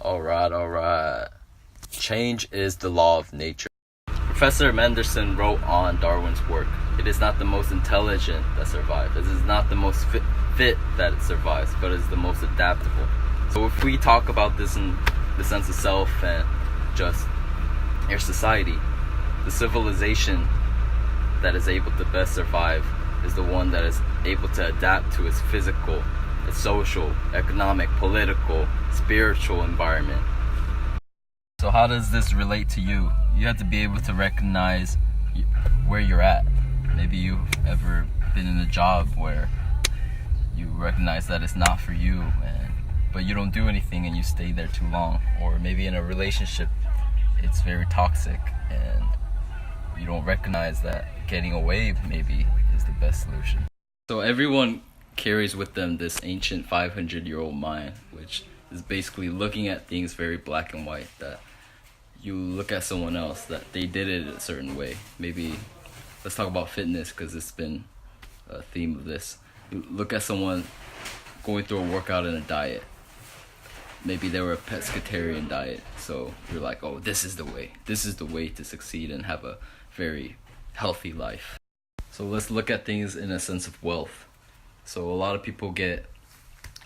Alright. Change is the law of nature. Professor Menderson wrote on Darwin's work, "It is not the most intelligent that survives. It is not the most fit that it survives, but it is the most adaptable." So if we talk about this in the sense of self and just your society, the civilization that is able to best survive is the one that is able to adapt to its physical, its social, economic, political, spiritual environment. So how does this relate to you? You have to be able to recognize where you're at. Maybe you've ever been in a job where you recognize that it's not for you, but you don't do anything and you stay there too long. Or maybe in a relationship, it's very toxic and you don't recognize that getting away maybe is the best solution. So everyone carries with them this ancient 500-year-old mind, which is basically looking at things very black and white, that you look at someone else, that they did it a certain way. Maybe let's talk about fitness because it's been a theme of this. You look at someone going through a workout and a diet. Maybe they were a pescatarian diet, so you're like, oh, this is the way. This is the way to succeed and have a very healthy life. So let's look at things in a sense of wealth. So a lot of people get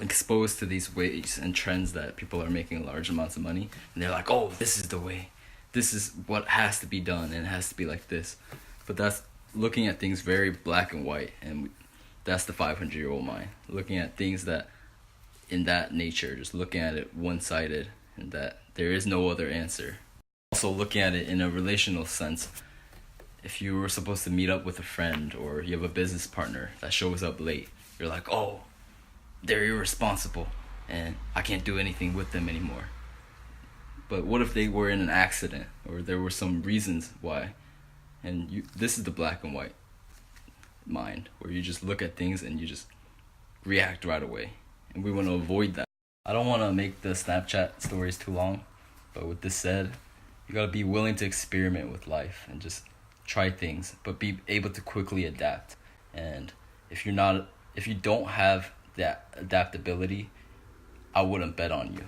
exposed to these ways and trends that people are making large amounts of money, and they're like, oh, this is the way. This is what has to be done, and it has to be like this. But that's looking at things very black and white, and that's the 500-year-old mind. Looking at things that in that nature, just looking at it one-sided, and that there is no other answer. Also looking at it in a relational sense. If you were supposed to meet up with a friend or you have a business partner that shows up late, you're like, oh, they're irresponsible and I can't do anything with them anymore. But what if they were in an accident or there were some reasons why? And this is the black and white mind, where you just look at things and you just react right away. And we want to avoid that. I don't want to make the Snapchat stories too long, but with this said, you got to be willing to experiment with life and just try things, but be able to quickly adapt. And if you don't have that adaptability, I wouldn't bet on you.